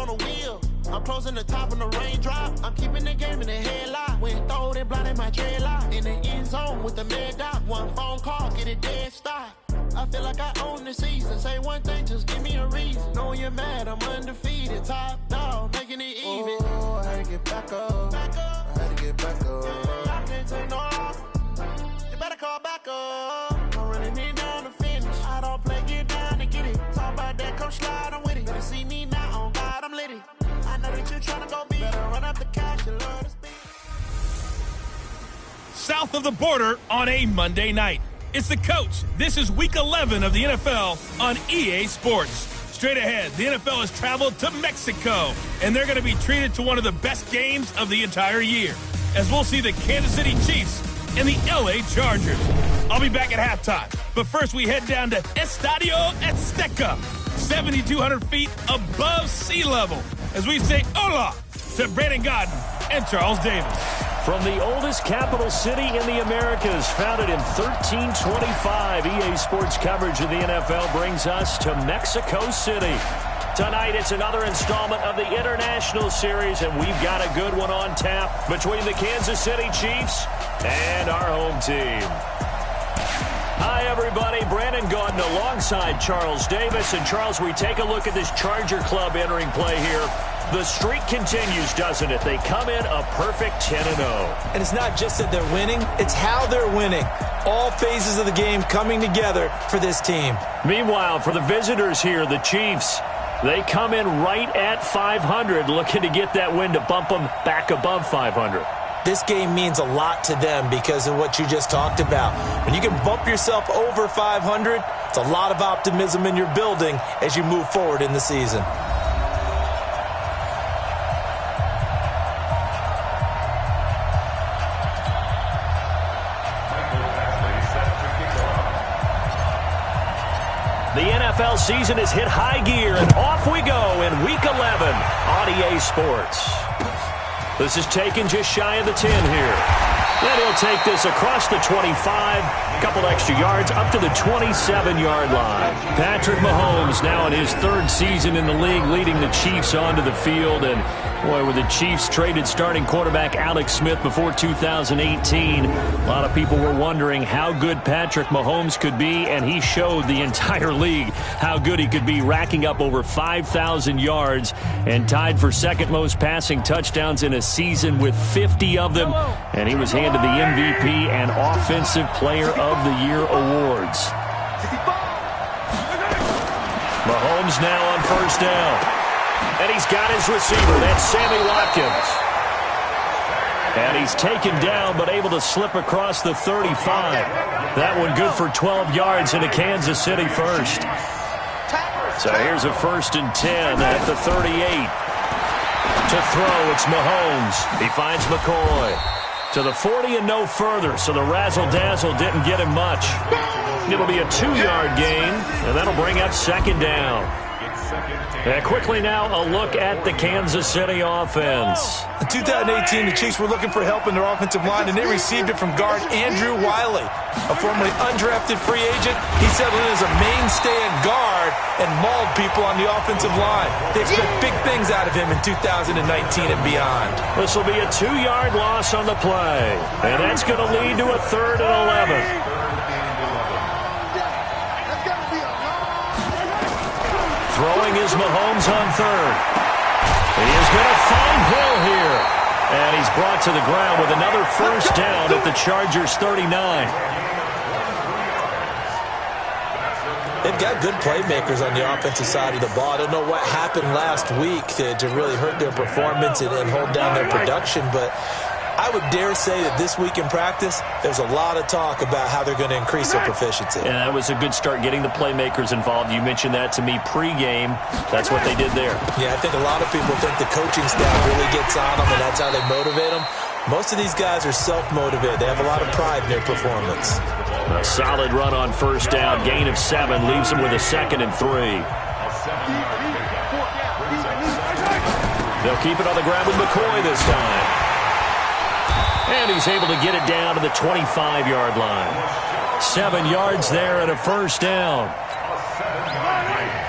on the wheel. I'm closing the top on the raindrop. I'm keeping the game in the headlock. When throwed and blinded my dreadlock. In the end zone with the mad dot. One phone call, get it dead stop. I feel like I own the season. Say one thing, just give me a reason. Knowing you're mad, I'm undefeated. Top dog, making it even. Oh, I had to get back up. I had to get back up. Yeah, I can't take no loss. You better call back up. I'm running it down to finish. I don't play, get down to get it. Talk about that, come slide, I'm with it. Better see me now, on God, I'm litty. I know that you're trying to go big. Better run up the cash, you love to speed. South of the border on a Monday night. It's the coach. This is week 11 of the NFL on EA Sports. Straight ahead, the NFL has traveled to Mexico, and they're going to be treated to one of the best games of the entire year, as we'll see the Kansas City Chiefs and the LA Chargers. I'll be back at halftime, but first we head down to Estadio Azteca, 7,200 feet above sea level, as we say hola to Brandon Godden and Charles Davis. From the oldest capital city in the Americas, founded in 1325, EA Sports coverage of the NFL brings us to Mexico City. Tonight, it's another installment of the International Series, and we've got a good one on tap between the Kansas City Chiefs and our home team. Hi, everybody. Brandon Gaudin alongside Charles Davis. And, Charles, we take a look at this Charger club entering play here. The streak continues, doesn't it? They come in a perfect 10-0. And it's not just that they're winning, it's how they're winning. All phases of the game coming together for this team. Meanwhile, for the visitors here, the Chiefs, they come in right at 500, looking to get that win to bump them back above 500. This game means a lot to them because of what you just talked about. When you can bump yourself over 500, it's a lot of optimism in your building as you move forward in the season. The NFL season has hit high gear, and off we go in Week 11 on EA Sports. This is taken just shy of the 10 here. Then he'll take this across the 25, a couple extra yards, up to the 27-yard line. Patrick Mahomes now in his third season in the league, leading the Chiefs onto the field. And, boy, with the Chiefs traded starting quarterback Alex Smith before 2018, a lot of people were wondering how good Patrick Mahomes could be, and he showed the entire league how good he could be, racking up over 5,000 yards and tied for second most passing touchdowns in a season with 50 of them. And he was handed the MVP and Offensive Player of the Year awards. Mahomes now on first down. And he's got his receiver. That's Sammy Watkins. And he's taken down but able to slip across the 35. That one good for 12 yards into Kansas City first. So here's a 1st and 10 at the 38. To throw, it's Mahomes. He finds McCoy. To the 40 and no further, so the razzle-dazzle didn't get him much. It'll be a 2-yard gain, and that'll bring up second down. And quickly now, a look at the Kansas City offense. In 2018, the Chiefs were looking for help in their offensive line, and they received it from guard Andrew Wiley, a formerly undrafted free agent. He settled in as a mainstay at guard and mauled people on the offensive line. They expect big things out of him in 2019 and beyond. This will be a 2-yard loss on the play, and that's going to lead to a 3rd and 11. Throwing is Mahomes on 3rd. He is going to find Hill here. And he's brought to the ground with another first down at the Chargers 39. They've got good playmakers on the offensive side of the ball. I don't know what happened last week to really hurt their performance and hold down their production, but I would dare say that this week in practice, there's a lot of talk about how they're going to increase their proficiency. Yeah, that was a good start getting the playmakers involved. You mentioned that to me pregame. That's what they did there. Yeah, I think a lot of people think the coaching staff really gets on them, and that's how they motivate them. Most of these guys are self-motivated. They have a lot of pride in their performance. A solid run on first down. Gain of 7 leaves them with a 2nd and 3. They'll keep it on the ground with McCoy this time. And he's able to get it down to the 25-yard line. 7 yards there and a first down.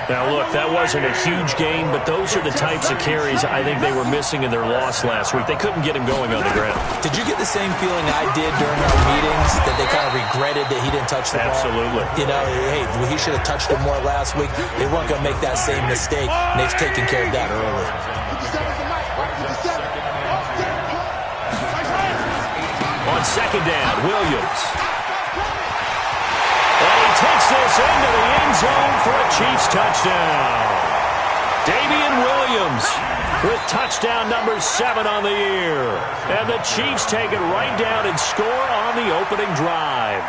Now, look, that wasn't a huge gain, but those are the types of carries I think they were missing in their loss last week. They couldn't get him going on the ground. Did you get the same feeling I did during our meetings, that they kind of regretted that he didn't touch the ball? Absolutely. You know, hey, he should have touched it more last week. They weren't going to make that same mistake, and they've taken care of that early. On second down, Williams. And he takes this into the end zone for a Chiefs touchdown. Damian Williams with touchdown number 7 on the year. And the Chiefs take it right down and score on the opening drive.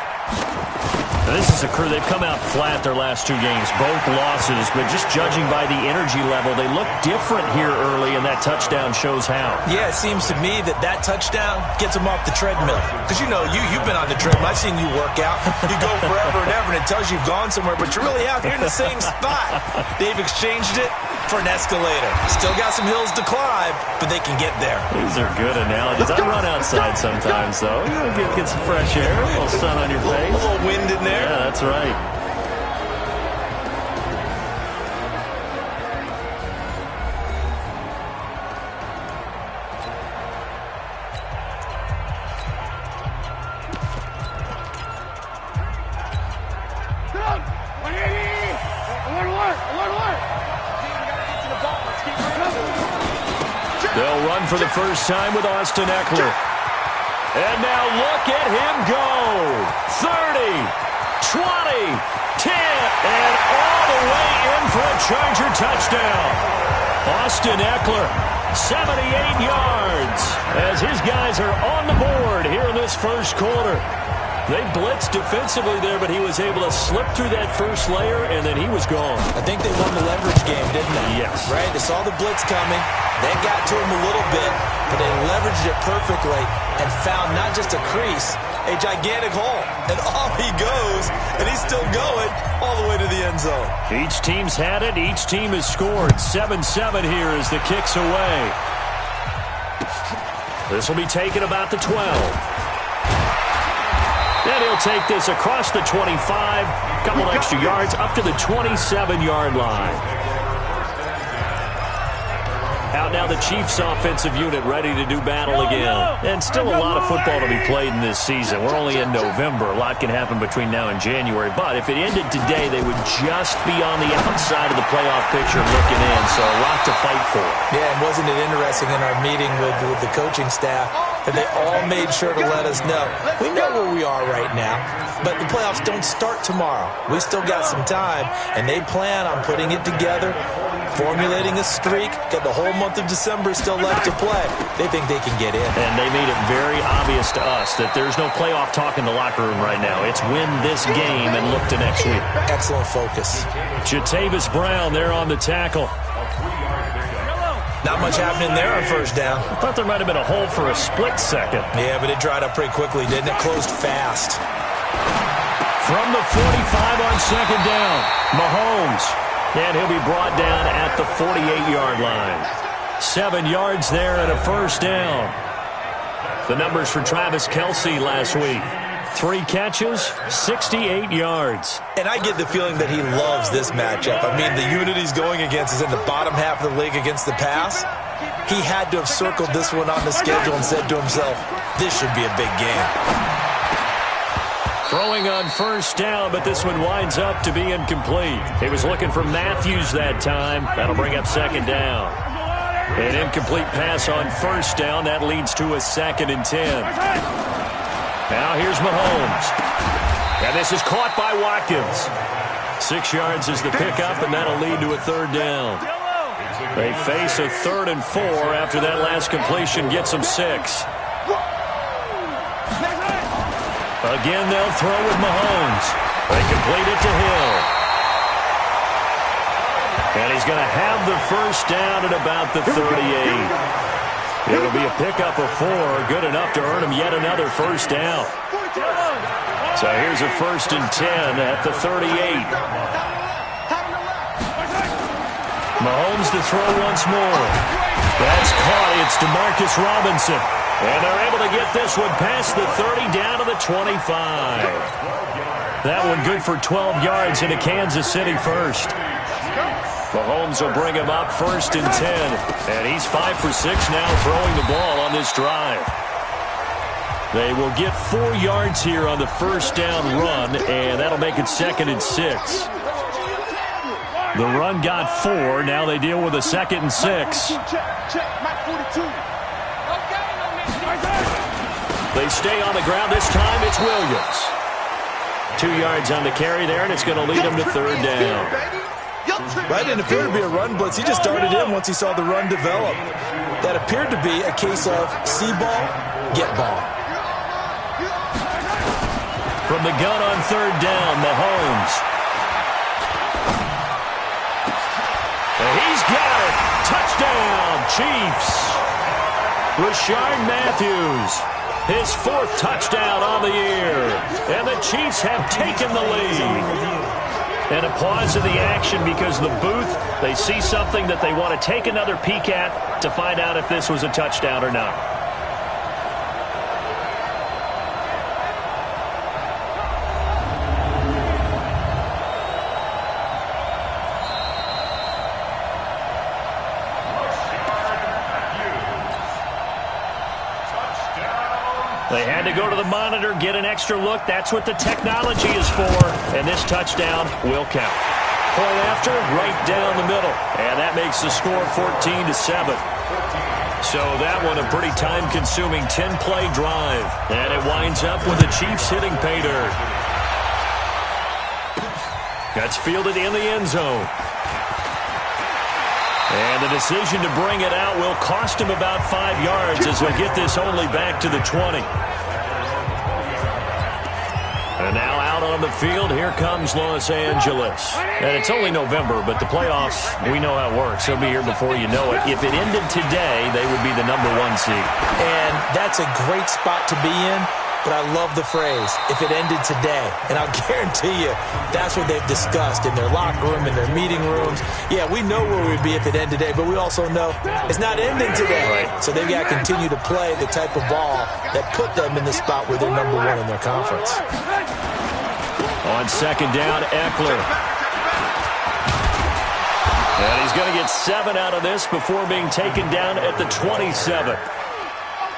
Now, this is a crew, they've come out flat their last 2 games, both losses, but just judging by the energy level, they look different here early, and that touchdown shows how. Yeah, it seems to me that touchdown gets them off the treadmill. Because, you know, you've been on the treadmill. I've seen you work out. You go forever and ever, and it tells you you've gone somewhere, but you're really out here in the same spot. They've exchanged it for an escalator. Still got some hills to climb, but they can get there. These are good analogies. I run outside sometimes, though. Get some fresh air, a little sun on your face. A little wind in there. Yeah, that's right. They'll run for the first time with Austin Eckler. And now look at him go. 30. 20, 10, and all the way in for a Charger touchdown. Austin Eckler, 78 yards, as his guys are on the board here in this first quarter. They blitzed defensively there, but he was able to slip through that first layer, and then he was gone. I think they won the leverage game, didn't they? Yes. Right? They saw the blitz coming. They got to him a little bit, but they leveraged it perfectly and found not just a crease, a gigantic hole. And off he goes, and he's still going all the way to the end zone. Each team's had it. Each team has scored. 7-7 here as the kick's away. This will be taken about the 12. And he'll take this across the 25. A couple extra yards up to the 27-yard line. Out now the Chiefs offensive unit ready to do battle again. And still a lot of football to be played in this season. We're only in November. A lot can happen between now and January. But if it ended today, they would just be on the outside of the playoff picture looking in. So a lot to fight for. Yeah, and wasn't it interesting in our meeting with the coaching staff that they all made sure to let us know. We know where we are right now, but the playoffs don't start tomorrow. We still got some time, and they plan on putting it together, formulating a streak, got the whole month of December still left to play. They think they can get in. And they made it very obvious to us that there's no playoff talk in the locker room right now. It's win this game and look to next week. Excellent focus. Jatavis Brown there on the tackle. Not much happening there on first down. I thought there might have been a hole for a split second. Yeah, but it dried up pretty quickly, didn't it? Closed fast. From the 45 on second down, Mahomes. And he'll be brought down at the 48-yard line. 7 yards there and a first down. The numbers for Travis Kelce last week. 3 catches, 68 yards. And I get the feeling that he loves this matchup. I mean, the unit he's going against is in the bottom half of the league against the pass. He had to have circled this one on the schedule and said to himself, this should be a big game. Throwing on first down, but this one winds up to be incomplete. He was looking for Matthews that time. That'll bring up second down. An incomplete pass on first down. That leads to a 2nd and 10. Now here's Mahomes. And this is caught by Watkins. 6 yards is the pickup, and that'll lead to a 3rd down. They face a 3rd and 4 after that last completion gets them 6. Again, they'll throw with Mahomes. They complete it to Hill. And he's going to have the first down at about the 38. It'll be a pickup of 4, good enough to earn him yet another first down. So here's a 1st and 10 at the 38. Mahomes to throw once more. That's caught. It's DeMarcus Robinson. And they're able to get this one past the 30 down to the 25. That one good for 12 yards into Kansas City first. Mahomes will bring him up 1st and 10. And he's 5 for 6 now throwing the ball on this drive. They will get 4 yards here on the first down run, and that'll make it 2nd and 6. The run got 4. Now they deal with a 2nd and 6. They stay on the ground. This time it's Williams. 2 yards on the carry there, and it's going to lead them to 3rd down. Right, didn't appear to be a run blitz. He just darted in once he saw the run develop. That appeared to be a case of see ball, get ball. From the gun on 3rd down, Mahomes. And he's got it. Touchdown, Chiefs. Rashard Matthews, his 4th touchdown on the year. And the Chiefs have taken the lead. And a pause in the action because the booth, they see something that they want to take another peek at to find out if this was a touchdown or not. They had to go to the monitor, get an extra look. That's what the technology is for. And this touchdown will count. Point after, right down the middle. And that makes the score 14-7. So that one a pretty time-consuming 10-play drive. And it winds up with the Chiefs hitting pay dirt. That's fielded in the end zone. And the decision to bring it out will cost him about 5 yards as he'll get this only back to the 20. And now out on the field, here comes Los Angeles. And it's only November, but the playoffs, we know how it works. They'll be here before you know it. If it ended today, they would be the #1 seed. And that's a great spot to be in. But I love the phrase, if it ended today. And I'll guarantee you, that's what they've discussed in their locker room, in their meeting rooms. Yeah, we know where we'd be if it ended today, but we also know it's not ending today. Right. So they've got to continue to play the type of ball that put them in the spot where they're #1 in their conference. On 2nd down, Eckler. And he's going to get 7 out of this before being taken down at the 27.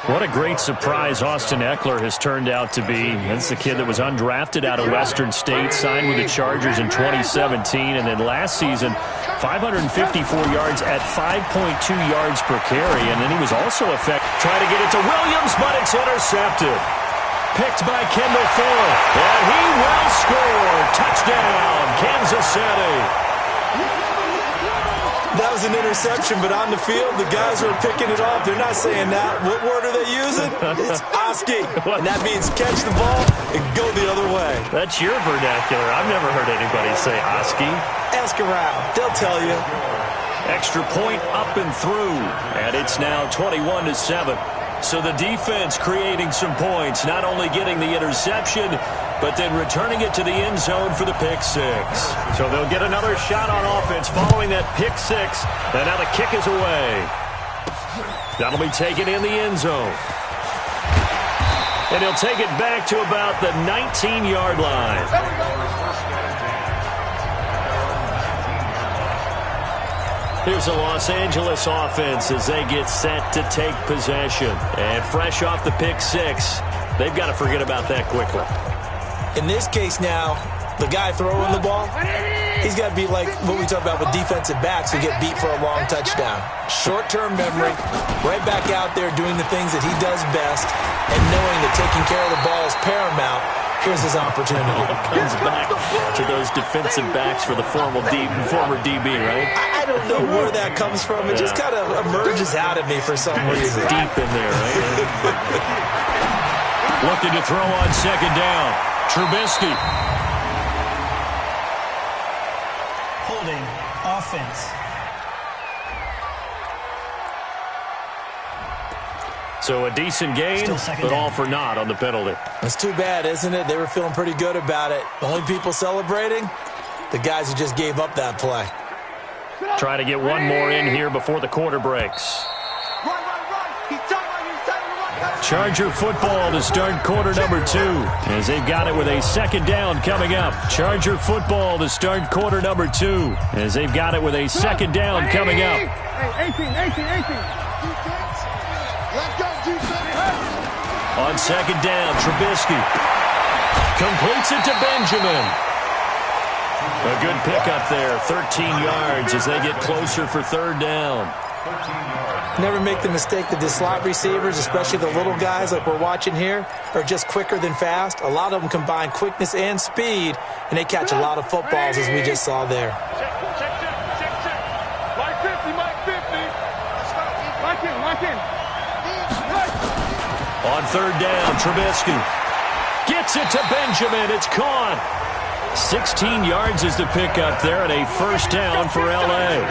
What a great surprise Austin Eckler has turned out to be. That's the kid that was undrafted out of Western State, signed with the Chargers in 2017, and then last season, 554 yards at 5.2 yards per carry, and then he was also effective. Trying to get it to Williams, but it's intercepted. Picked by Kendall Fuller, and he will score. Touchdown, Kansas City. That was an interception, but on the field, the guys who are picking it off, they're not saying that. What word are they using? It's Oski. And that means catch the ball and go the other way. That's your vernacular. I've never heard anybody say Oski. Ask around. They'll tell you. Extra point up and through. And it's now 21-7. So the defense creating some points, not only getting the interception, but then returning it to the end zone for the pick 6. So they'll get another shot on offense following that pick 6. And now the kick is away. That'll be taken in the end zone. And he'll take it back to about the 19-yard line. Here's the Los Angeles offense as they get set to take possession. And fresh off the pick 6, they've got to forget about that quickly. In this case now, the guy throwing the ball, he's got to be like what we talk about with defensive backs who get beat for a long touchdown. Short-term memory, right back out there doing the things that he does best, and knowing that taking care of the ball is paramount. Here's his opportunity. Comes back to those defensive backs for the former DB, right? I don't know where that comes from. It just kind of emerges out of me for some reason. Deep in there, right? Looking to throw on 2nd down. Trubisky. Holding offense. So a decent gain, but all for naught on the penalty. That's too bad, isn't it? They were feeling pretty good about it. The only people celebrating, the guys who just gave up that play. Try to get one more in here before the quarter breaks. Charger football to start quarter number 2, as they've got it with a second down coming up. Charger football to start quarter number 2, as they've got it with a second down coming up. 18. On second down, Trubisky completes it to Benjamin. A good pickup there, 13 yards as they get closer for third down. Never make the mistake that the slot receivers, especially the little guys like we're watching here, are just quicker than fast. A lot of them combine quickness and speed, and they catch a lot of footballs, as we just saw there. Check. Mike 50. Lock in. On third down, Trubisky gets it to Benjamin. It's caught. 16 yards is the pickup there, and a first down for L.A.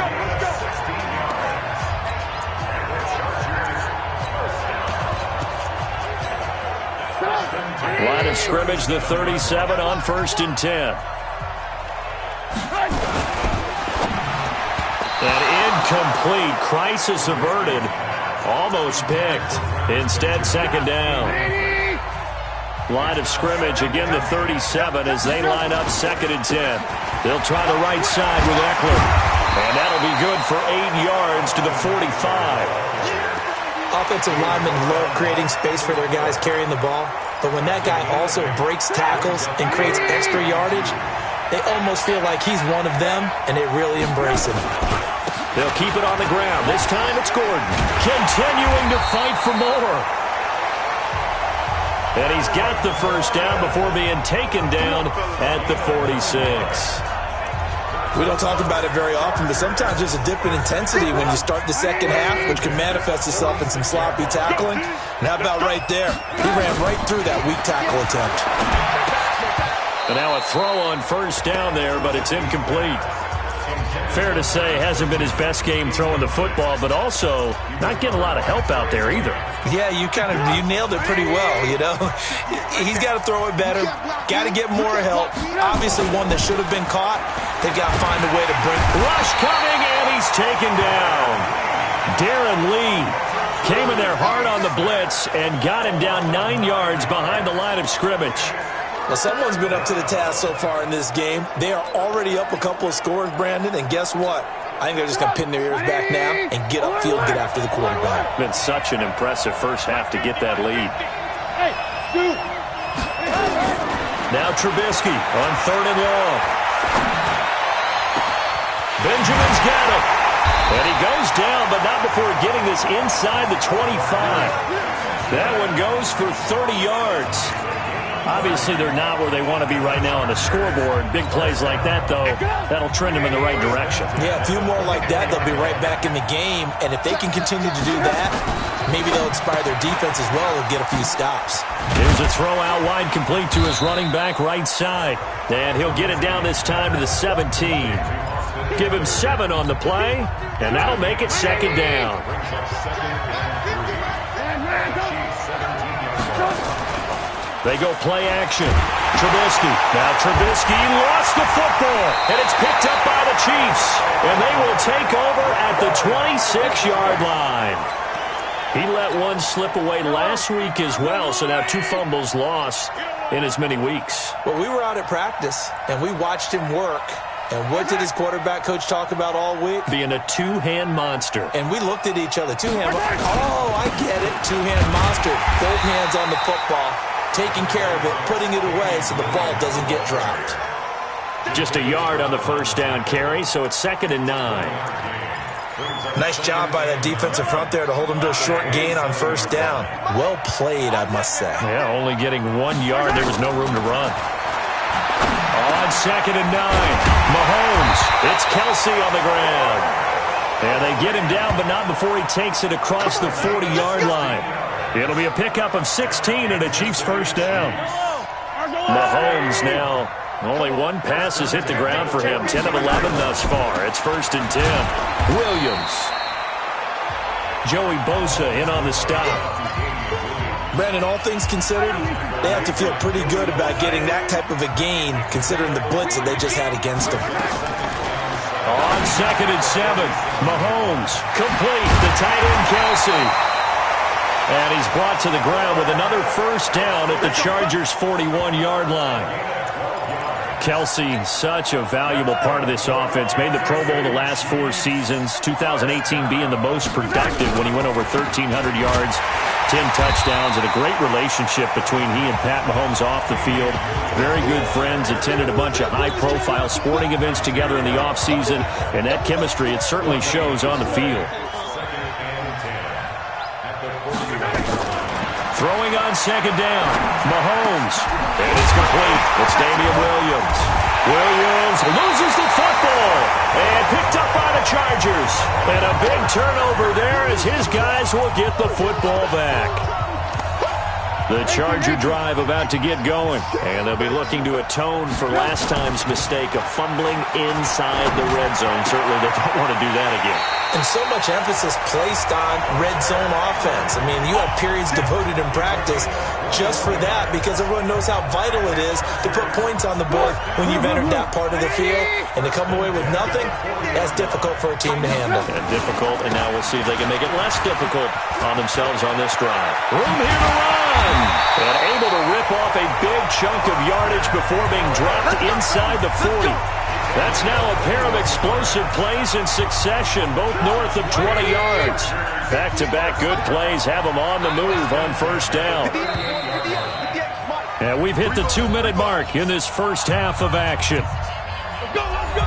Line of scrimmage, the 37 on 1st and 10. An incomplete, crisis averted, almost picked. Instead, second down. Line of scrimmage, again the 37 as they line up 2nd and 10. They'll try the right side with Eckler. And that'll be good for 8 yards to the 45. Offensive linemen love creating space for their guys carrying the ball, but when that guy also breaks tackles and creates extra yardage, they almost feel like he's one of them, and they really embrace him. They'll keep it on the ground. This time it's Gordon, continuing to fight for more. And he's got the first down before being taken down at the 46. We don't talk about it very often, but sometimes there's a dip in intensity when you start the second half, which can manifest itself in some sloppy tackling. And how about right there? He ran right through that weak tackle attempt. And now a throw on first down there, but it's incomplete. Fair to say, hasn't been his best game throwing the football, but also not getting a lot of help out there either. Yeah, you nailed it pretty well, you know. He's got to throw it better, got to get more help. Obviously one that should have been caught. They've got to find a way to bring. Rush coming, and he's taken down. Darren Lee came in there hard on the blitz and got him down 9 yards behind the line of scrimmage. Well, someone's been up to the task so far in this game. They are already up a couple of scores, Brandon, and guess what? I think they're just going to pin their ears back now and get upfield, get after the quarterback. Been such an impressive first half to get that lead. Now Trubisky on 3rd and long. Benjamin's got it. And he goes down, but not before getting this inside the 25. That one goes for 30 yards. Obviously, they're not where they want to be right now on the scoreboard. Big plays like that, though, that'll trend them in the right direction. Yeah, a few more like that, they'll be right back in the game. And if they can continue to do that, maybe they'll inspire their defense as well and get a few stops. Here's a throw out wide complete to his running back right side. And he'll get it down this time to the 17. Give him 7 on the play, and that'll make it second down. They go play action. Trubisky. Now Trubisky lost the football, and it's picked up by the Chiefs. And they will take over at the 26-yard line. He let one slip away last week as well, so now 2 fumbles lost in as many weeks. Well, we were out at practice, and we watched him work. And what did his quarterback coach talk about all week? Being a two-hand monster. And we looked at each other. Two-hand. Oh, I get it. Two-hand monster. Both hands on the football, taking care of it, putting it away so the ball doesn't get dropped. Just a yard on the first down carry, so it's 2nd and 9. Nice job by that defensive front there to hold him to a short gain on first down. Well played, I must say. Yeah, only getting 1 yard. There was no room to run. On 2nd and 9, Mahomes. It's Kelsey on the ground. And they get him down, but not before he takes it across the 40-yard line. It'll be a pickup of 16 and a Chiefs first down. Mahomes now, only 1 pass has hit the ground for him. 10 of 11 thus far. It's 1st and 10. Williams. Joey Bosa in on the stop. Brandon, all things considered, they have to feel pretty good about getting that type of a gain, considering the blitz that they just had against them. On 2nd and 7, Mahomes complete. The tight end, Kelsey. And he's brought to the ground with another first down at the Chargers' 41-yard line. Kelsey, such a valuable part of this offense. Made the Pro Bowl the last 4 seasons. 2018 being the most productive when he went over 1,300 yards, 10 touchdowns, and a great relationship between he and Pat Mahomes off the field. Very good friends. Attended a bunch of high-profile sporting events together in the offseason. And that chemistry, it certainly shows on the field. Throwing on second down, Mahomes. And it's complete. It's Damian Williams. Williams loses the football. And picked up by the Chargers. And a big turnover there as his guys will get the football back. The Charger drive about to get going. And they'll be looking to atone for last time's mistake of fumbling inside the red zone. Certainly they don't want to do that again. And so much emphasis placed on red zone offense. I mean, you have periods devoted in practice just for that because everyone knows how vital it is to put points on the board when you've entered that part of the field. And to come away with nothing, that's difficult for a team to handle. And difficult, and now we'll see if they can make it less difficult on themselves on this drive. Room here to run. And able to rip off a big chunk of yardage before being dropped inside the 40. That's now a pair of explosive plays in succession, both north of 20 yards. Back-to-back good plays have them on the move on first down. And we've hit the 2-minute mark in this first half of action. Let's go, let's go!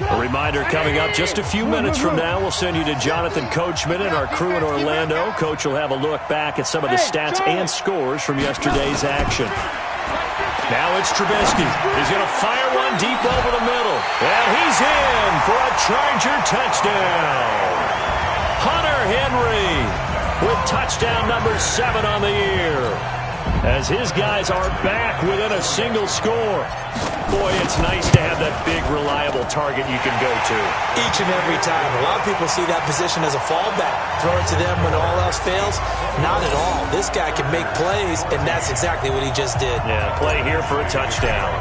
A reminder coming up just a few minutes from now, we'll send you to Jonathan Coachman and our crew in Orlando. Coach will have a look back at some of the stats and scores from yesterday's action. Now it's Trubisky. He's going to fire one deep over the middle. And he's in for a Charger touchdown. Hunter Henry with touchdown number 7 on the year. As his guys are back within a single score. Boy, it's nice to have that big, reliable target you can go to. Each and every time. A lot of people see that position as a fallback. Throw it to them when all else fails. Not at all. This guy can make plays, and that's exactly what he just did. Yeah, play here for a touchdown.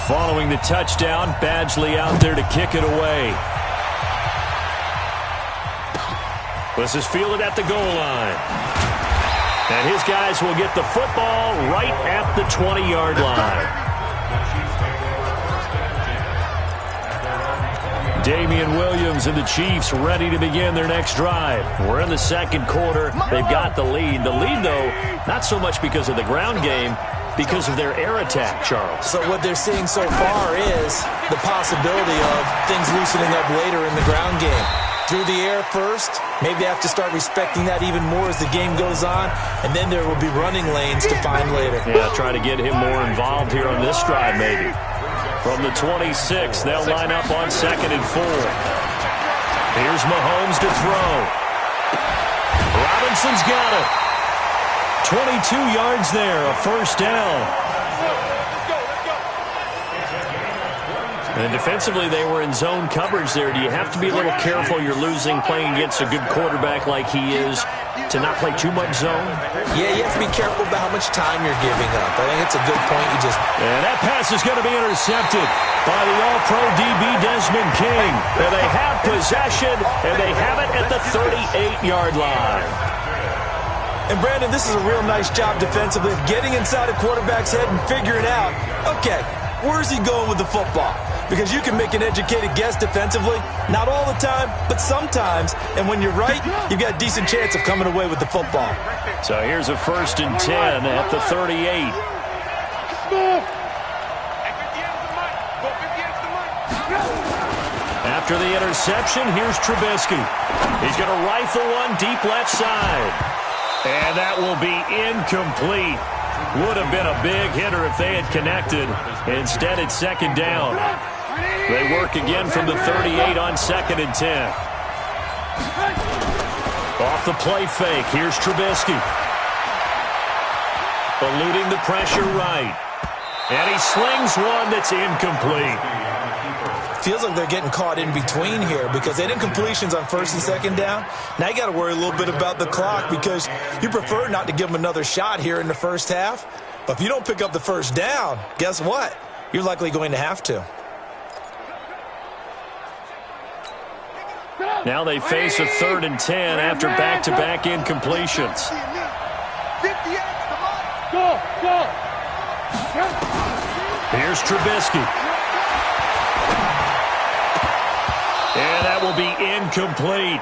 Following the touchdown, Badgley out there to kick it away. This is fielded at the goal line. And his guys will get the football right at the 20-yard line. Damian Williams and the Chiefs ready to begin their next drive. We're in the second quarter. They've got the lead. The lead, though, not so much because of the ground game, because of their air attack, Charles. So what they're seeing so far is the possibility of things loosening up later in the ground game. Through the air first, maybe they have to start respecting that even more as the game goes on, and then there will be running lanes to find later. Yeah, try to get him more involved here on this drive, maybe. From the 26, they'll line up on 2nd and 4. Here's Mahomes to throw. Robinson's got it. 22 yards there, a first down. And defensively, they were in zone coverage there. Do you have to be a little careful? You're losing playing against a good quarterback like he is to not play too much zone? Yeah, you have to be careful about how much time you're giving up. I think it's a good point. And that pass is going to be intercepted by the All-Pro DB Desmond King. And they have possession, and they have it at the 38-yard line. And, Brandon, this is a real nice job defensively of getting inside a quarterback's head and figuring out, okay, where's he going with the football? Because you can make an educated guess defensively, not all the time, but sometimes. And when you're right, you've got a decent chance of coming away with the football. So here's a 1st and 10 at the 38. After the interception, here's Trubisky. He's going to rifle one deep left side. And that will be incomplete. Would have been a big hitter if they had connected. Instead, it's 2nd down. They work again from the 38 on 2nd and 10. Off the play fake, here's Trubisky. Eluding the pressure right. And he slings one that's incomplete. Feels like they're getting caught in between here because they didn't completions on first and second down. Now you got to worry a little bit about the clock because you prefer not to give them another shot here in the first half. But if you don't pick up the first down, guess what? You're likely going to have to. Now they face a 3rd and 10 after back-to-back incompletions. Here's Trubisky. And that will be incomplete.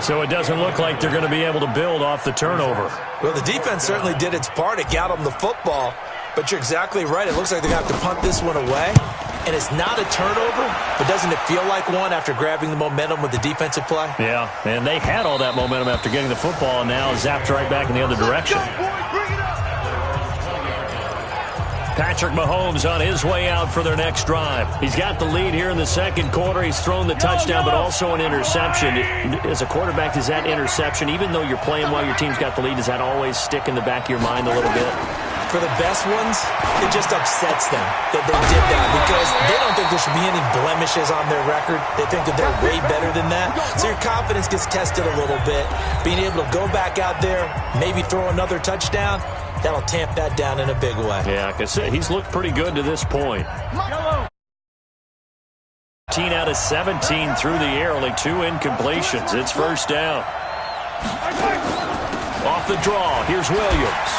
So it doesn't look like they're going to be able to build off the turnover. Well, the defense certainly did its part. It got them the football. But you're exactly right. It looks like they're going to have to punt this one away. And it's not a turnover, but doesn't it feel like one after grabbing the momentum with the defensive play? Yeah, and they had all that momentum after getting the football and now zapped right back in the other direction. Patrick Mahomes on his way out for their next drive. He's got the lead here in the second quarter. He's thrown the touchdown, but also an interception. As a quarterback, does that interception, even though you're playing while your team's got the lead, does that always stick in the back of your mind a little bit? For the best ones, it just upsets them that they did that because they don't think there should be any blemishes on their record. They think that they're way better than that. So your confidence gets tested a little bit. Being able to go back out there, maybe throw another touchdown, that'll tamp that down in a big way. Yeah, like I said, he's looked pretty good to this point. 15 out of 17 through the air, only 2 incompletions. It's first down. Off the draw, here's Williams.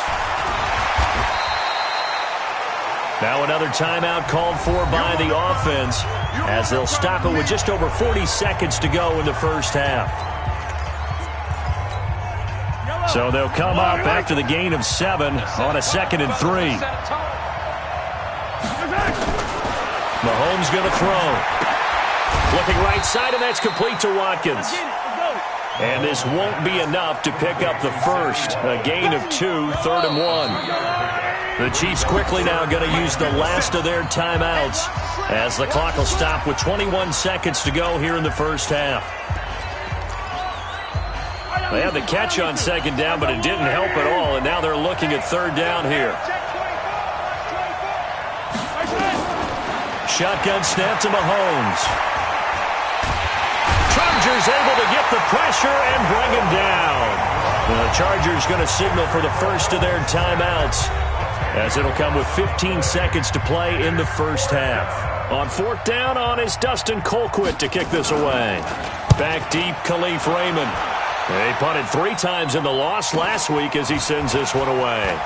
Now another timeout called for by the offense as they'll stop it with just over 40 seconds to go in the first half. So they'll come up after the gain of 7 on a 2nd and 3. Mahomes going to throw. Flipping right side, and that's complete to Watkins. And this won't be enough to pick up the first. A gain of 2, 3rd and 1. The Chiefs quickly now going to use the last of their timeouts as the clock will stop with 21 seconds to go here in the first half. They had the catch on 2nd down, but it didn't help at all, and now they're looking at 3rd down here. Shotgun snap to Mahomes. Chargers able to get the pressure and bring him down. The Chargers going to signal for the first of their timeouts, as it'll come with 15 seconds to play in the first half. On 4th down is Dustin Colquitt to kick this away. Back deep, Khalif Raymond. He punted 3 times in the loss last week as he sends this one away.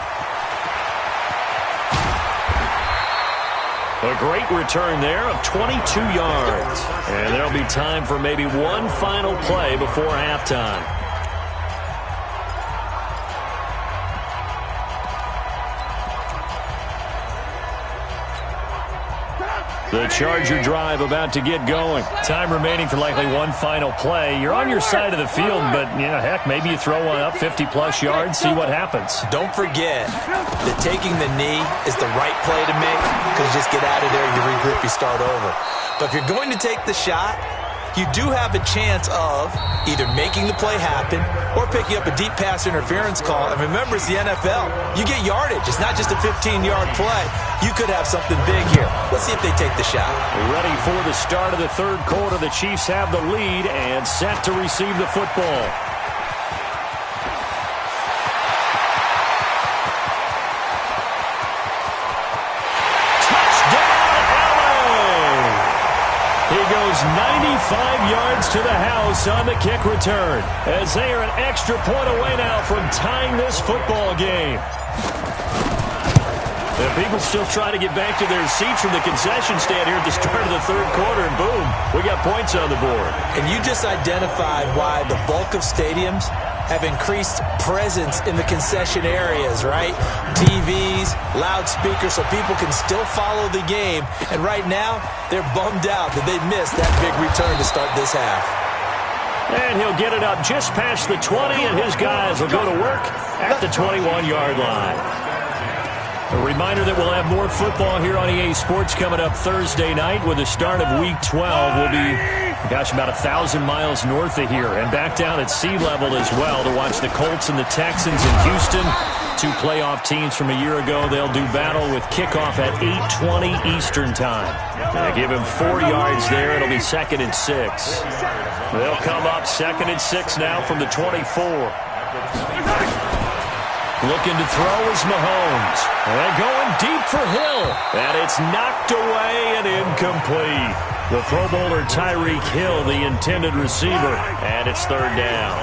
A great return there of 22 yards. And there'll be time for maybe one final play before halftime. The Charger drive about to get going. Time remaining for likely one final play. You're on your side of the field, but, heck, maybe you throw one up 50-plus yards, see what happens. Don't forget that taking the knee is the right play to make because you just get out of there, you regroup, you start over. But if you're going to take the shot, you do have a chance of either making the play happen or picking up a deep pass interference call. And remember, it's the NFL. You get yardage. It's not just a 15-yard play. You could have something big here. Let's see if they take the shot. Ready for the start of the 3rd quarter. The Chiefs have the lead and set to receive the football. He goes 95 yards to the house on the kick return, as they are an extra point away now from tying this football game. The people still trying to get back to their seats from the concession stand here at the start of the 3rd quarter, and boom, we got points on the board. And you just identified why the bulk of stadiums have increased presence in the concession areas, right? TVs, loudspeakers, so people can still follow the game. And right now, they're bummed out that they missed that big return to start this half. And he'll get it up just past the 20, and his guys will go to work at the 21-yard line. A reminder that we'll have more football here on EA Sports coming up Thursday night with the start of Week 12. We'll be Gosh, about 1,000 miles north of here and back down at sea level as well to watch the Colts and the Texans in Houston. Two playoff teams from a year ago. They'll do battle with kickoff at 8:20 Eastern time. They give him 4 yards there. It'll be 2nd and 6. They'll come up 2nd and 6 now from the 24. Looking to throw is Mahomes. And going deep for Hill. And it's knocked away and incomplete. The Pro Bowler Tyreek Hill, the intended receiver, and it's 3rd down.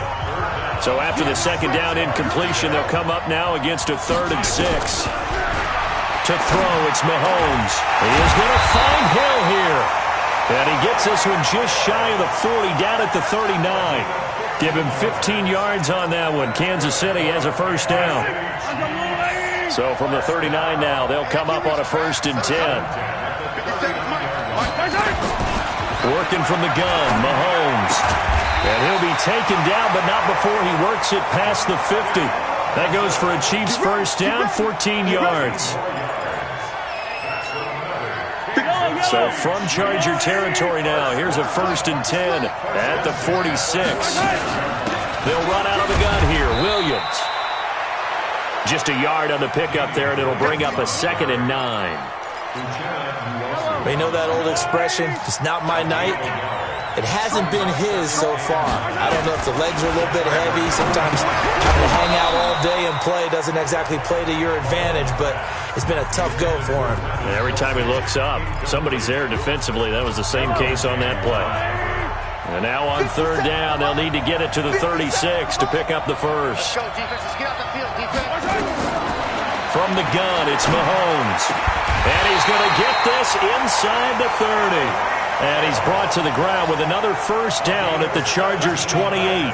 So after the 2nd down incompletion, they'll come up now against a 3rd and 6. To throw, it's Mahomes. He is going to find Hill here. And he gets this one just shy of the 40, down at the 39. Give him 15 yards on that one. Kansas City has a 1st down. So from the 39 now, they'll come up on a 1st and 10. Working from the gun, Mahomes. And he'll be taken down, but not before he works it past the 50. That goes for a Chiefs 1st down, 14 yards. So from Charger territory now, here's a 1st and 10 at the 46. They'll run out of the gun here. Williams. Just a yard on the pickup there, and it'll bring up a 2nd and 9. They know that old expression, it's not my night. It hasn't been his so far. I don't know if the legs are a little bit heavy. Sometimes having to hang out all day and play doesn't exactly play to your advantage, but it's been a tough go for him. And every time he looks up, somebody's there defensively. That was the same case on that play. And now on 3rd down, they'll need to get it to the 36 to pick up the 1st. From the gun, it's Mahomes. And he's going to get this inside the 30. And he's brought to the ground with another 1st down at the Chargers' 28.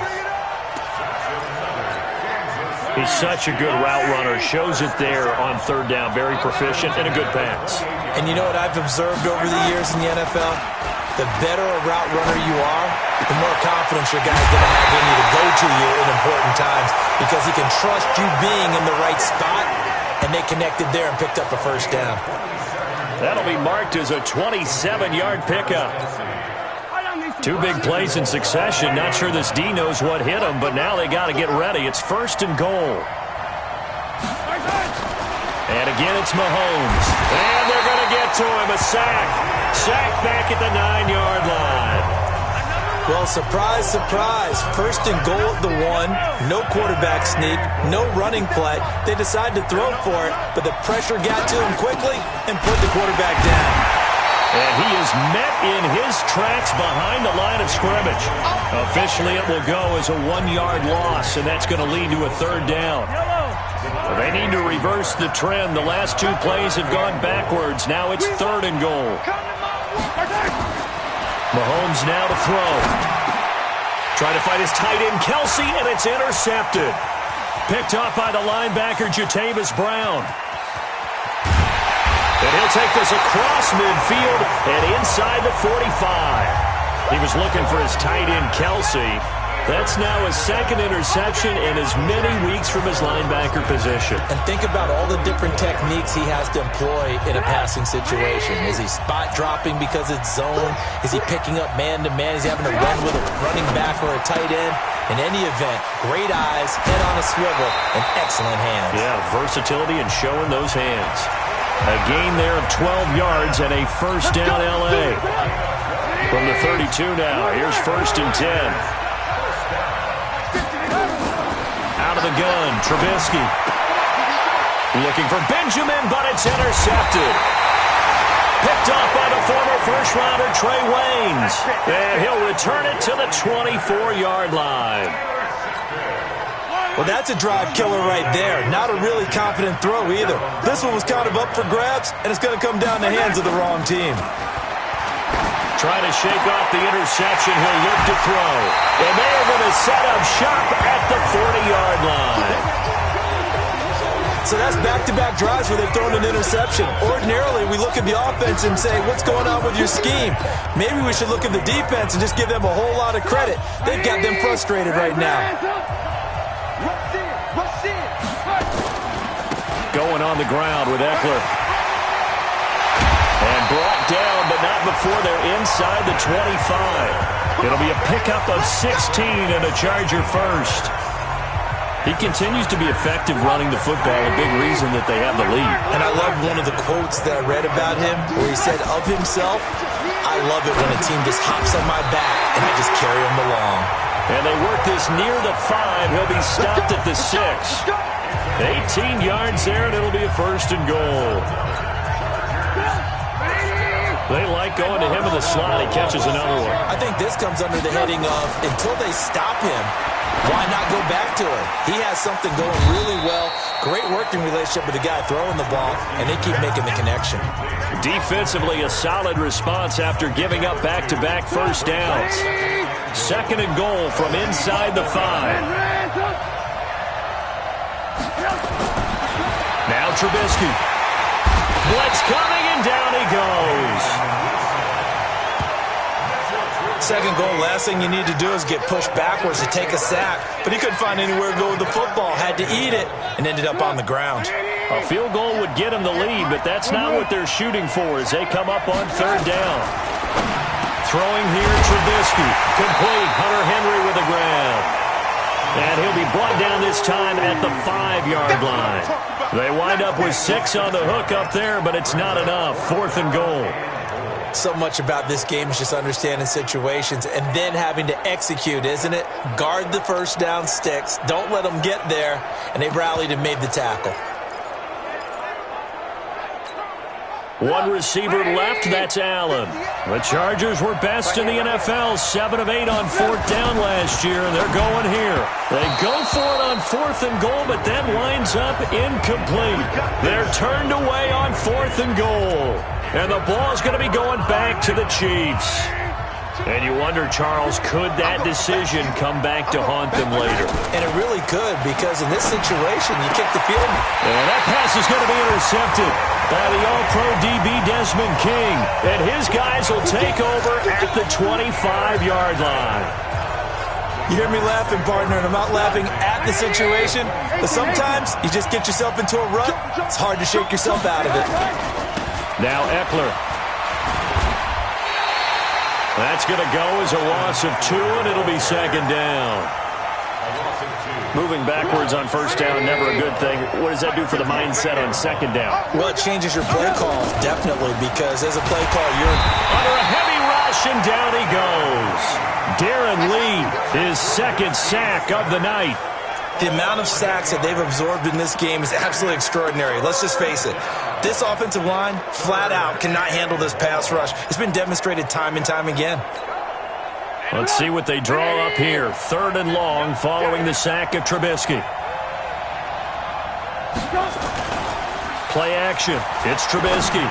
He's such a good route runner. Shows it there on 3rd down. Very proficient and a good pass. And you know what I've observed over the years in the NFL? The better a route runner you are, the more confidence your guy's going to have in you to go to you in important times because he can trust you being in the right spot, and they connected there and picked up a 1st down. That'll be marked as a 27-yard pickup. 2 big plays in succession. Not sure this D knows what hit him, but now they got to get ready. It's 1st and goal. And again, it's Mahomes. And they're going to get to him. A sack. Sack back at the 9-yard line. Well, surprise, surprise. 1st and goal at the 1. No quarterback sneak. No running play. They decide to throw for it, but the pressure got to him quickly and put the quarterback down. And he is met in his tracks behind the line of scrimmage. Officially, it will go as a 1-yard loss, and that's going to lead to a 3rd down. They need to reverse the trend. The last 2 plays have gone backwards. Now it's 3rd and goal. Mahomes now to throw. Trying to find his tight end, Kelsey, and it's intercepted. Picked up by the linebacker, Jatavis Brown. And he'll take this across midfield and inside the 45. He was looking for his tight end, Kelsey. That's now his 2nd interception in as many weeks from his linebacker position. And think about all the different techniques he has to employ in a passing situation. Is he spot dropping because it's zone? Is he picking up man-to-man? Is he having to run with a running back or a tight end? In any event, great eyes, head on a swivel, and excellent hands. Yeah, versatility and showing those hands. A gain there of 12 yards and a 1st down L.A. From the 32 now, here's 1st and 10. Out of the gun, Trubisky. Looking for Benjamin, but it's intercepted. Picked up by the former first-rounder Trey Waynes. And he'll return it to the 24-yard line. Well, that's a drive killer right there. Not a really confident throw either. This one was kind of up for grabs, and it's going to come down the hands of the wrong team. Trying to shake off the interception. He'll look to throw. And they are going to set up shop at the 40-yard line. So that's back-to-back drives where they've thrown an interception. Ordinarily, we look at the offense and say, what's going on with your scheme? Maybe we should look at the defense and just give them a whole lot of credit. They've got them frustrated right now. Going on the ground with Eckler. And brought down, but not before they're inside the 25. It'll be a pickup of 16 and a Charger first. He continues to be effective running the football, a big reason that they have the lead. And I love one of the quotes that I read about him where he said of himself, I love it when a team just hops on my back and I just carry them along. And they work this near the 5. He'll be stopped at the 6. 18 yards there, and it'll be a first and goal. They like going to him in the slot. He catches another one. I think this comes under the heading of until they stop him, why not go back to it? He has something going really well. Great working relationship with the guy throwing the ball, and they keep making the connection. Defensively, a solid response after giving up back-to-back first downs. Second and goal from inside the 5. Now Trubisky. Blitz coming, and down he goes. Second goal, last thing you need to do is get pushed backwards to take a sack. But he couldn't find anywhere to go with the football. Had to eat it and ended up on the ground. A field goal would get him the lead, but that's not what they're shooting for as they come up on third down. Throwing here, Trubisky. Complete. Hunter Henry with the ground. And he'll be brought down this time at the 5-yard line. They wind up with 6 on the hook up there, but it's not enough. Fourth and goal. So much about this game is just understanding situations and then having to execute, isn't it? Guard the first down sticks. Don't let them get there. And they rallied and made the tackle. One receiver left, that's Allen. The Chargers were best in the NFL, 7 of 8 on fourth down last year, and they're going here. They go for it on fourth and goal, but then winds up incomplete. They're turned away on fourth and goal, and the ball's going to be going back to the Chiefs. And you wonder, Charles, could that decision come back to haunt them later? And it really could, because in this situation, you kick the field. And that pass is going to be intercepted by the All-Pro DB Desmond King. And his guys will take over at the 25-yard line. You hear me laughing, partner, and I'm not laughing at the situation. But sometimes you just get yourself into a rut. It's hard to shake yourself out of it. Now Eckler. That's going to go as a loss of 2, and it'll be second down. Moving backwards on first down, never a good thing. What does that do for the mindset on second down? Well, it changes your play call, definitely, because as a play call, you're under a heavy rush, and down he goes. Darren Lee, his second sack of the night. The amount of sacks that they've absorbed in this game is absolutely extraordinary. Let's just face it. This offensive line, flat out, cannot handle this pass rush. It's been demonstrated time and time again. Let's see what they draw up here. Third and long following the sack of Trubisky. Play action. It's Trubisky.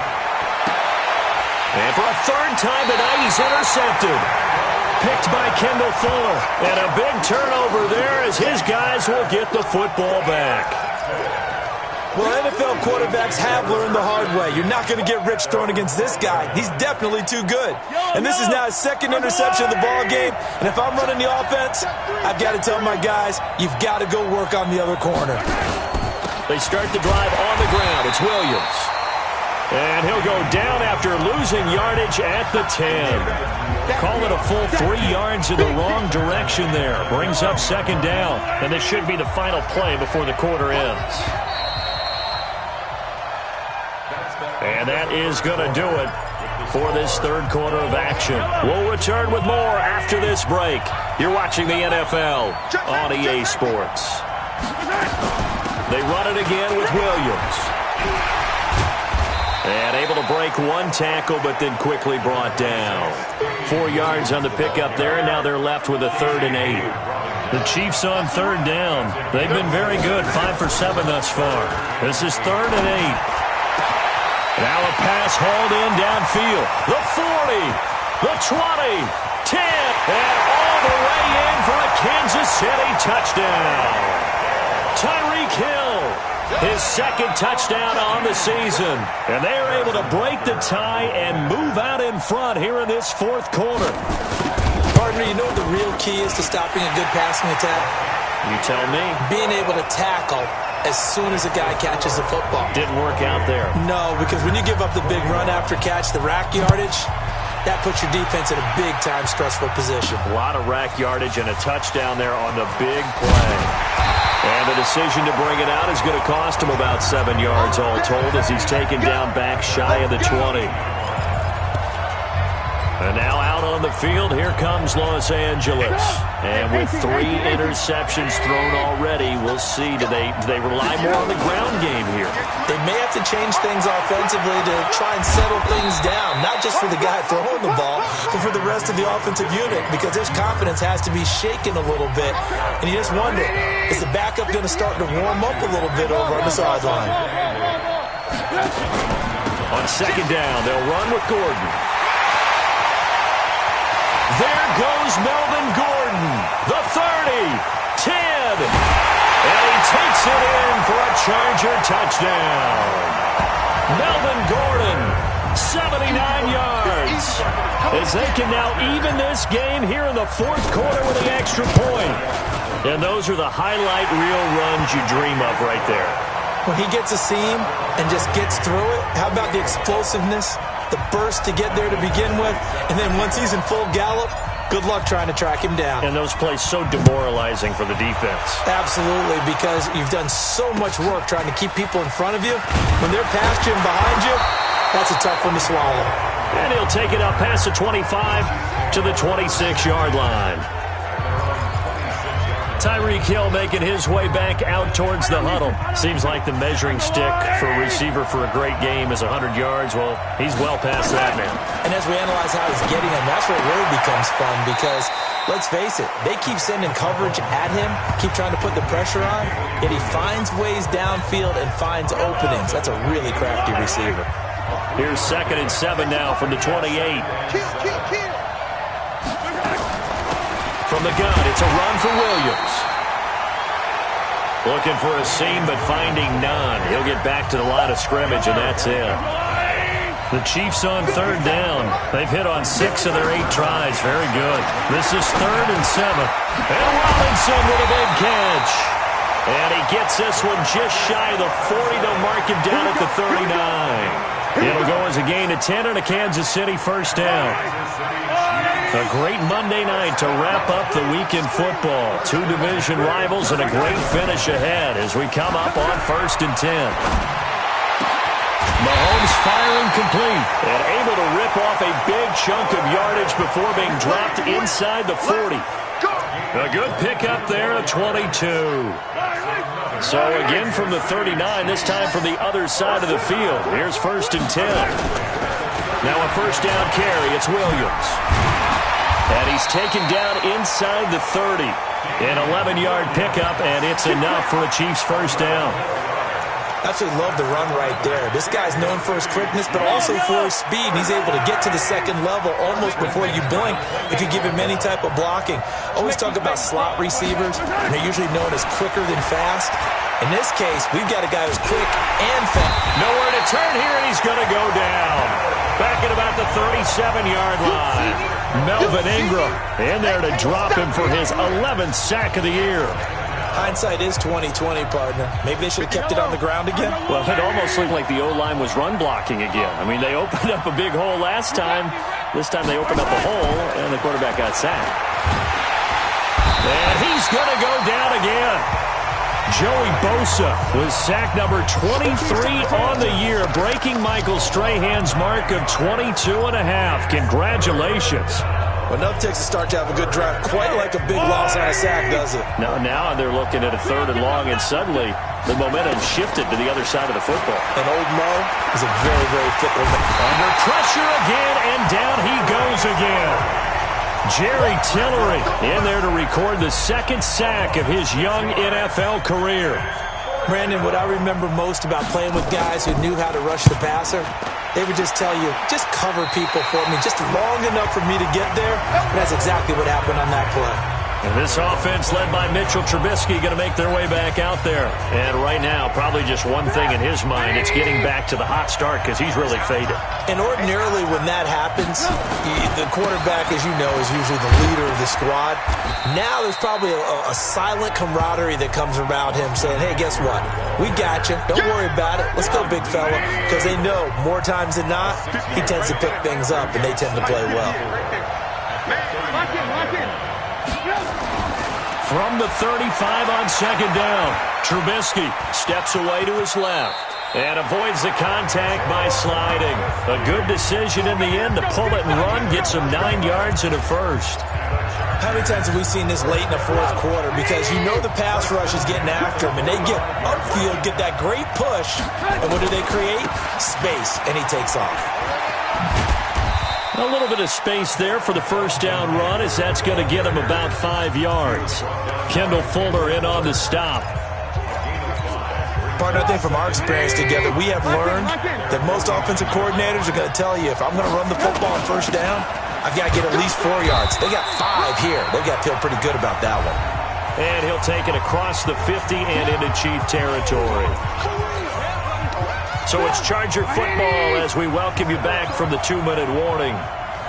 And for a third time tonight, he's intercepted. Picked by Kendall Fuller. And a big turnover there as his guys will get the football back. Well, NFL quarterbacks have learned the hard way. You're not going to get rich throwing against this guy. He's definitely too good. And this is now his second interception of the ball game. And if I'm running the offense, I've got to tell my guys, you've got to go work on the other corner. They start the drive on the ground. It's Williams. And he'll go down after losing yardage at the 10. Call it a full 3 yards in the wrong direction there. Brings up second down. And this should be the final play before the quarter ends. And that is going to do it for this third quarter of action. We'll return with more after this break. You're watching the NFL on EA Sports. They run it again with Williams. And able to break one tackle, but then quickly brought down. 4 yards on the pickup there, and now they're left with a 3rd and 8. The Chiefs on third down. They've been very good, 5 for 7 thus far. This is 3rd and 8. Now a pass hauled in downfield. The 40, the 20, 10, and all the way in for a Kansas City touchdown. Tyreek Hill, his second touchdown on the season. And they are able to break the tie and move out in front here in this fourth quarter. Partner, you know what the real key is to stopping a good passing attack? You tell me. Being able to tackle as soon as a guy catches the football. Didn't work out there. No, because when you give up the big run after catch, the rack yardage, that puts your defense in a big-time stressful position. A lot of rack yardage and a touchdown there on the big play. And the decision to bring it out is going to cost him about 7 yards all told as he's taken down back shy of the 20. And now out on the field, here comes Los Angeles. And with 3 interceptions thrown already, we'll see. Do they rely more on the ground game here? They may have to change things offensively to try and settle things down, not just for the guy throwing the ball, but for the rest of the offensive unit, because his confidence has to be shaken a little bit. And you just wonder, is the backup going to start to warm up a little bit over on the sideline? On second down, they'll run with Gordon. There goes Melvin Gordon, the 30, 10, and he takes it in for a Charger touchdown. Melvin Gordon, 79 yards, as they can now even this game here in the fourth quarter with the extra point. And those are the highlight reel runs you dream of right there. When he gets a seam and just gets through it, how about the explosiveness? The burst to get there to begin with, and then once he's in full gallop, good luck trying to track him down. And those plays so demoralizing for the defense. Absolutely, because you've done so much work trying to keep people in front of you. When they're past you and behind you, that's a tough one to swallow. And he'll take it up past the 25 to the 26-yard line. Tyreek Hill making his way back out towards the huddle. Seems like the measuring stick for a receiver for a great game is 100 yards. Well, he's well past that now. And as we analyze how he's getting him, that's where it really becomes fun because, let's face it, they keep sending coverage at him, keep trying to put the pressure on, yet he finds ways downfield and finds openings. That's a really crafty receiver. Here's 2nd and 7 now from the 28. From the gun, it's a run for Williams. Looking for a seam, but finding none. He'll get back to the line of scrimmage, and that's it. The Chiefs on 3rd down. They've hit on 6 of their 8 tries. Very good. This is 3rd and 7. And Robinson with a big catch. And he gets this one just shy of the 40. They'll mark him down at the 39. It'll go as a gain of 10 and a Kansas City first down. A great Monday night to wrap up the week in football. 2 division rivals and a great finish ahead as we come up on 1st and 10. Mahomes firing complete and able to rip off a big chunk of yardage before being dropped inside the 40. A good pickup there at 22. So again from the 39, this time from the other side of the field. Here's 1st and 10. Now a first down carry. It's Williams. And he's taken down inside the 30. An 11-yard pickup, and it's enough for a Chiefs first down. Absolutely love the run right there. This guy's known for his quickness, but also for his speed. And he's able to get to the 2nd level almost before you blink if you give him any type of blocking. Always talk about slot receivers, and they're usually known as quicker than fast. In this case, we've got a guy who's quick and fast. Nowhere to turn here, and he's going to go down. Back at about the 37-yard line. Melvin Ingram in there to drop him for his 11th sack of the year. Hindsight is 20/20, partner. Maybe they should have kept it on the ground again. Well, it almost looked like the O-line was run blocking again. I mean, they opened up a big hole last time. This time they opened up a hole, and the quarterback got sacked. And he's going to go down again. Joey Bosa was sack number 23 on the year, breaking Michael Strahan's mark of 22.5. Congratulations. Well, enough takes a start to have a good drive. Quite like a big loss on a sack, does it? Now they're looking at a 3rd and long, and suddenly the momentum shifted to the other side of the football. And old Mo is a very, very fickle man. Under pressure again, and down he goes again. Jerry Tillery in there to record the 2nd sack of his young NFL career. Brandon, what I remember most about playing with guys who knew how to rush the passer, they would just tell you, just cover people for me, just long enough for me to get there. And that's exactly what happened on that play. And this offense led by Mitchell Trubisky going to make their way back out there. And right now, probably just one thing in his mind. It's getting back to the hot start because he's really faded. And ordinarily when that happens, the quarterback, as you know, is usually the leader of the squad. Now there's probably a silent camaraderie that comes around him saying, hey, guess what? We got you. Don't worry about it. Let's go, big fella. Because they know more times than not, he tends to pick things up, and they tend to play well. From the 35 on second down, Trubisky steps away to his left and avoids the contact by sliding. A good decision in the end to pull it and run, get some 9 yards and a first. How many times have we seen this late in the fourth quarter? Because you know the pass rush is getting after him, and they get upfield, get that great push, and what do they create? Space, and he takes off. A little bit of space there for the first down run, as that's going to get him about 5 yards. Kendall Fuller in on the stop. Partner, I think from our experience together, we have learned that most offensive coordinators are going to tell you, if I'm going to run the football on first down, I've got to get at least 4 yards. They got 5 here. They've got to feel pretty good about that one. And he'll take it across the 50 and into Chief territory. So it's Charger football as we welcome you back from the 2-minute warning.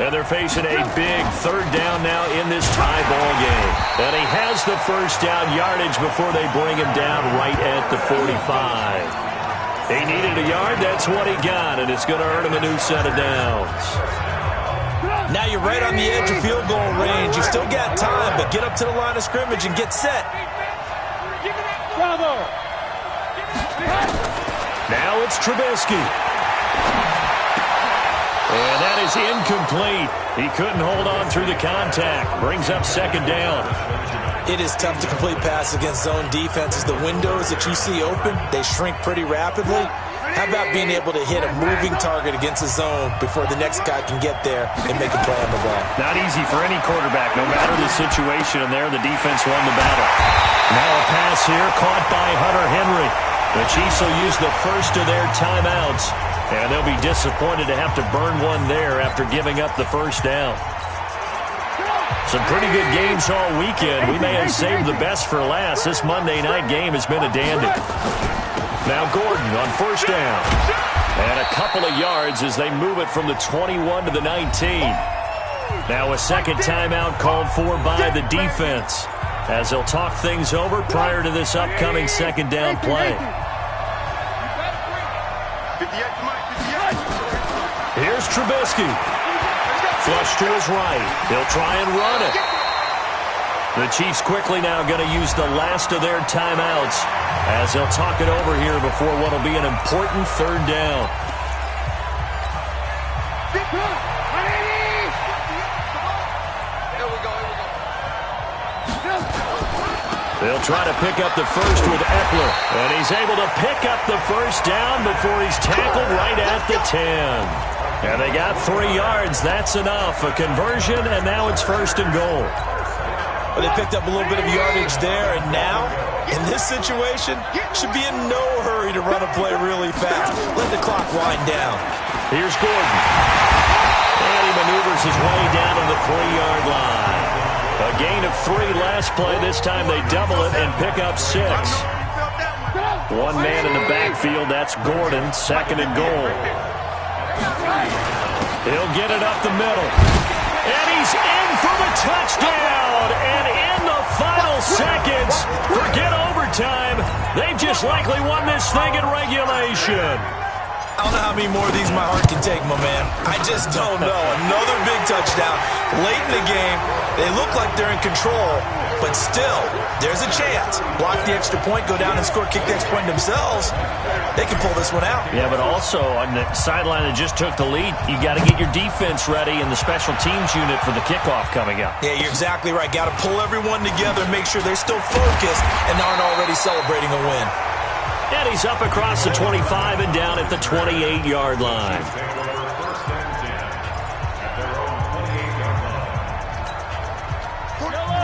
And they're facing a big third down now in this tie ball game. And he has the first down yardage before they bring him down right at the 45. He needed a yard. That's what he got, and it's going to earn him a new set of downs. Now you're right on the edge of field goal range. You still got time, but get up to the line of scrimmage and get set. Now it's Trubisky. And that is incomplete. He couldn't hold on through the contact. Brings up second down. It is tough to complete passes against zone defenses. The windows that you see open, they shrink pretty rapidly. How about being able to hit a moving target against a zone before the next guy can get there and make a play on the ball? Not easy for any quarterback, no matter the situation. And there, the defense won the battle. Now a pass here caught by Hunter Henry. The Chiefs will use the first of their timeouts, and they'll be disappointed to have to burn one there after giving up the first down. Some pretty good games all weekend. We may have saved the best for last. This Monday night game has been a dandy. Now Gordon on first down. And a couple of yards as they move it from the 21 to the 19. Now a second timeout called for by the defense, as they'll talk things over prior to this upcoming second down play. Here's Trubisky. Flush to his right. He'll try and run it. The Chiefs quickly now going to use the last of their timeouts as they'll talk it over here before what will be an important third down. They'll try to pick up the first with Eckler, and he's able to pick up the first down before he's tackled right at the 10. And they got 3 yards. That's enough. A conversion, and now it's first and goal. Well, they picked up a little bit of yardage there, and now, in this situation, should be in no hurry to run a play really fast. Let the clock wind down. Here's Gordon. And he maneuvers his way down to the 3-yard line. A gain of 3 last play. This time they double it and pick up 6. One man in the backfield. That's Gordon. Second and goal. He'll get it up the middle. And he's in for the touchdown. And in the final seconds, forget overtime. They've just likely won this thing in regulation. I don't know how many more of these my heart can take, my man. I just don't know. Another big touchdown. Late in the game, they look like they're in control, but still, there's a chance. Block the extra point, go down and score, kick the extra point themselves. They can pull this one out. Yeah, but also on the sideline that just took the lead, you got to get your defense ready and the special teams unit for the kickoff coming up. Yeah, you're exactly right. Got to pull everyone together and make sure they're still focused and aren't already celebrating a win. And he's up across the 25 and down at the 28-yard line.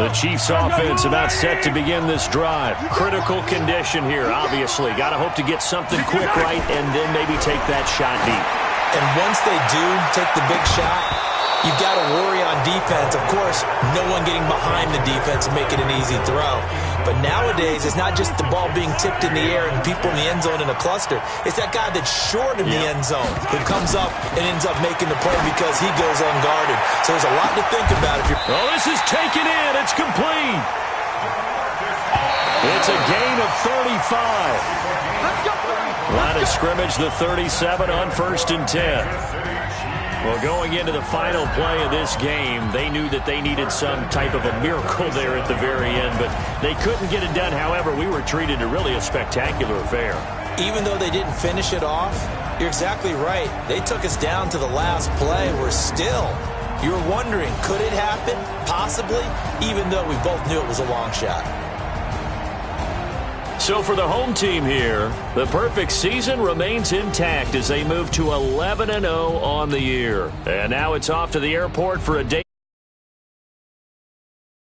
The Chiefs offense about set to begin this drive. Critical condition here, obviously. Got to hope to get something quick right and then maybe take that shot deep. And once they do take the big shot, you've got to worry on defense. Of course, no one getting behind the defense and make it an easy throw. But nowadays, it's not just the ball being tipped in the air and people in the end zone in a cluster. It's that guy that's short in the end zone who comes up and ends up making the play because he goes unguarded. So there's a lot to think about. Oh, this is taken in. It's complete. It's a gain of 35. Line of scrimmage, the 37 on 1st and 10. Well, going into the final play of this game, they knew that they needed some type of a miracle there at the very end, but they couldn't get it done. However, we were treated to really a spectacular affair. Even though they didn't finish it off, you're exactly right. They took us down to the last play. We're still, you were wondering, could it happen? Possibly, even though we both knew it was a long shot. So for the home team here, the perfect season remains intact as they move to 11-0 on the year. And now it's off to the airport for a day.